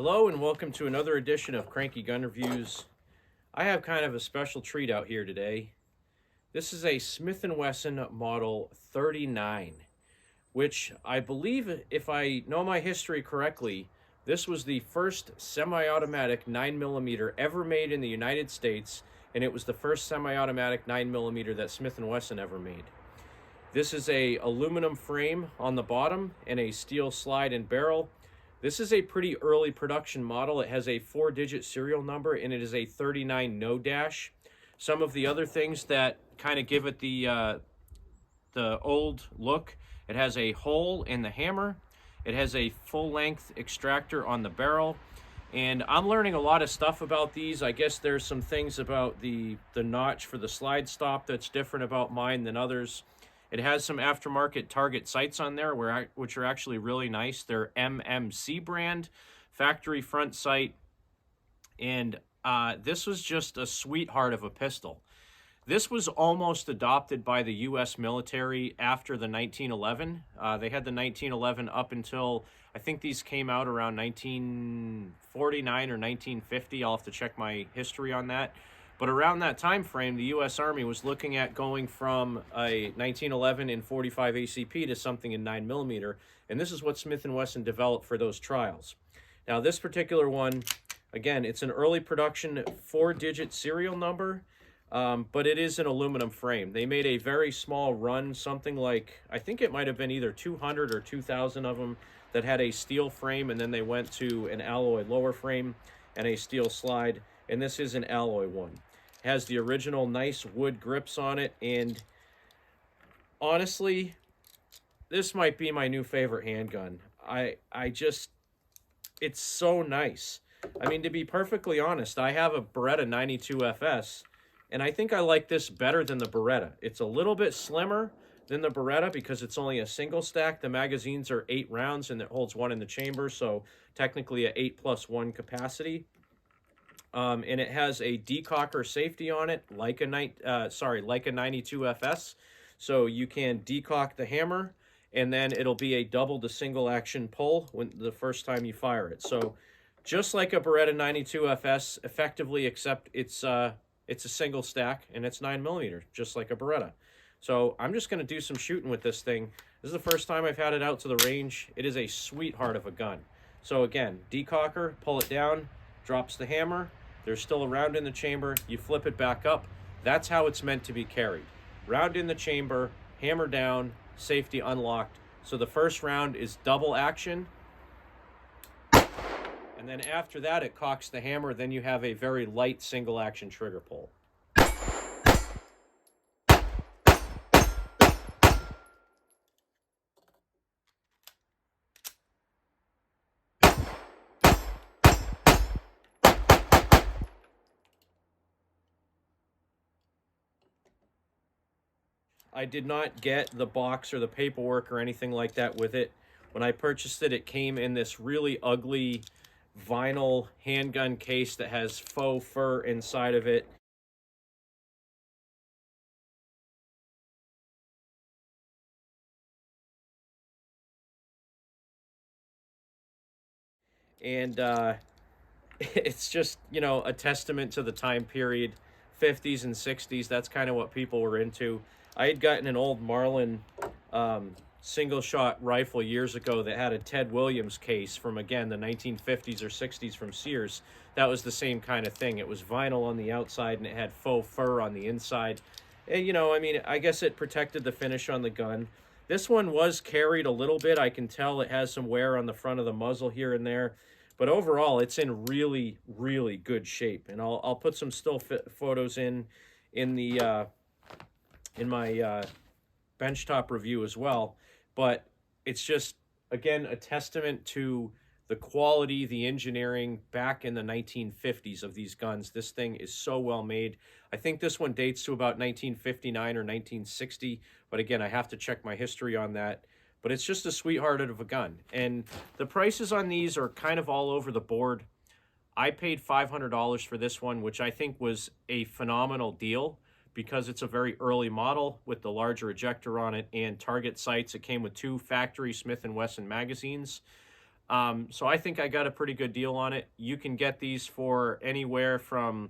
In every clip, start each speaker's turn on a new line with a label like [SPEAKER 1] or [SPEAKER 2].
[SPEAKER 1] Hello and welcome to another edition of Cranky Gun Reviews. I have kind of a special treat out here today. This is a Smith and Wesson Model 39, which I believe, if I know my history correctly, this was the first semi-automatic 9mm ever made in the United States, and it was the first semi-automatic 9mm that Smith and Wesson ever made. This is a aluminum frame on the bottom and a steel slide and barrel. This is a pretty early production model. It has a 4-digit serial number and it is a 39 no dash. Some of the other things that kind of give it the old look: it has a hole in the hammer, it has a full-length extractor on the barrel, and I'm learning a lot of stuff about these. I guess there's some things about the notch for the slide stop that's different about mine than others. It has some aftermarket Target sights on there, which are actually really nice. They're MMC brand, factory front sight, and this was just a sweetheart of a pistol. This was almost adopted by the U.S. military after the 1911. They had the 1911 up until, I think these came out around 1949 or 1950. I'll have to check my history on that. But around that time frame, the U.S. Army was looking at going from a 1911 in 45 ACP to something in 9mm, and this is what Smith and Wesson developed for those trials. Now, this particular one, again, it's an early production 4-digit serial number, but it is an aluminum frame. They made a very small run, something like, I think it might have been either 200 or 2,000 of them that had a steel frame, and then they went to an alloy lower frame and a steel slide, and this is an alloy one. It has the original nice wood grips on it, and honestly, this might be my new favorite handgun. It's so nice. I mean, to be perfectly honest, I have a Beretta 92 FS, and I think I like this better than the Beretta. It's a little bit slimmer than the Beretta because it's only a single stack. The magazines are 8 rounds, and it holds 1 in the chamber, so technically a 8+1 capacity. And it has a decocker safety on it, like a 92 FS. So you can decock the hammer, and then it'll be a double to single action pull when the first time you fire it. So just like a Beretta 92 FS, effectively, except it's a single stack and it's 9mm, just like a Beretta. So I'm just going to do some shooting with this thing. This is the first time I've had it out to the range. It is a sweetheart of a gun. So again, decocker, pull it down, drops the hammer. There's still a round in the chamber. You flip it back up. That's how it's meant to be carried. Round in the chamber, hammer down, safety unlocked. So the first round is double action. And then after that, it cocks the hammer. Then you have a very light single action trigger pull. I did not get the box or the paperwork or anything like that with it. When I purchased it, it came in this really ugly vinyl handgun case that has faux fur inside of it. And it's just, a testament to the time period, 50s and 60s. That's kind of what people were into. I had gotten an old Marlin single-shot rifle years ago that had a Ted Williams case from, again, the 1950s or 60s from Sears. That was the same kind of thing. It was vinyl on the outside and it had faux fur on the inside. And, I guess it protected the finish on the gun. This one was carried a little bit. I can tell it has some wear on the front of the muzzle here and there. But overall, it's in really, really good shape. And I'll put some still photos in my benchtop review as well. But it's just, again, a testament to the quality, the engineering back in the 1950s of these guns. This thing is so well made. I think this one dates to about 1959 or 1960. But again, I have to check my history on that. But it's just a sweetheart of a gun. And the prices on these are kind of all over the board. I paid $500 for this one, which I think was a phenomenal deal because it's a very early model with the larger ejector on it and target sights. It came with 2 factory Smith and Wesson magazines. So I think I got a pretty good deal on it. You can get these for anywhere from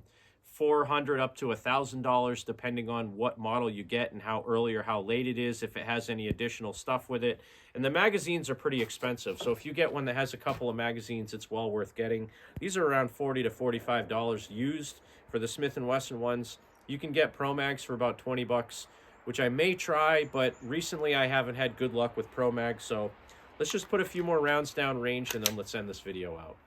[SPEAKER 1] $400 up to $1,000, depending on what model you get and how early or how late it is, if it has any additional stuff with it. And the magazines are pretty expensive. So if you get one that has a couple of magazines, it's well worth getting. These are around $40 to $45 used for the Smith and Wesson ones. You can get Pro Mags for about 20 bucks, which I may try, but recently I haven't had good luck with Pro Mags. So let's just put a few more rounds down range and then let's end this video out.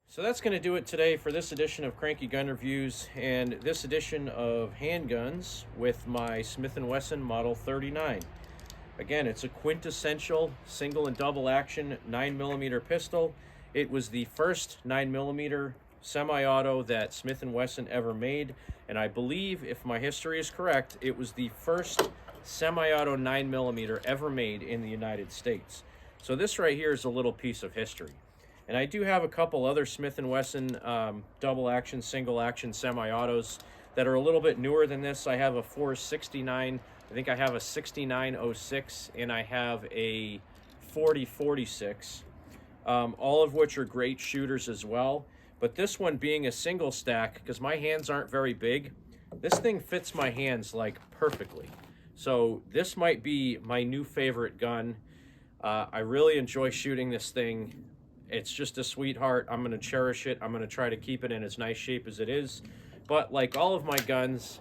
[SPEAKER 1] So that's going to do it today for this edition of Cranky Gun Reviews and this edition of handguns with my Smith & Wesson Model 39. Again, it's a quintessential single and double action 9mm pistol. It was the first 9mm semi-auto that Smith & Wesson ever made, and I believe, if my history is correct, it was the first semi-auto 9mm ever made in the United States. So this right here is a little piece of history. And I do have a couple other Smith & Wesson double action, single action semi-autos that are a little bit newer than this. I have a 469, I think I have a 6906, and I have a 4046, all of which are great shooters as well. But this one being a single stack, because my hands aren't very big, this thing fits my hands like perfectly. So this might be my new favorite gun. I really enjoy shooting this thing. It's just a sweetheart. I'm going to cherish it. I'm going to try to keep it in as nice shape as it is. But like all of my guns,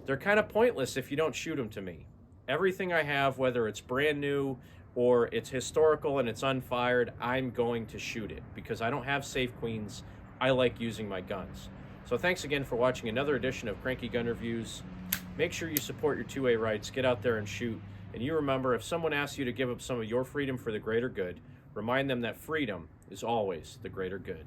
[SPEAKER 1] they're kind of pointless if you don't shoot them to me. Everything I have, whether it's brand new or it's historical and it's unfired, I'm going to shoot it because I don't have safe queens. I like using my guns. So thanks again for watching another edition of Cranky Gun Reviews. Make sure you support your 2A rights. Get out there and shoot. And you remember, if someone asks you to give up some of your freedom for the greater good, remind them that freedom is always the greater good.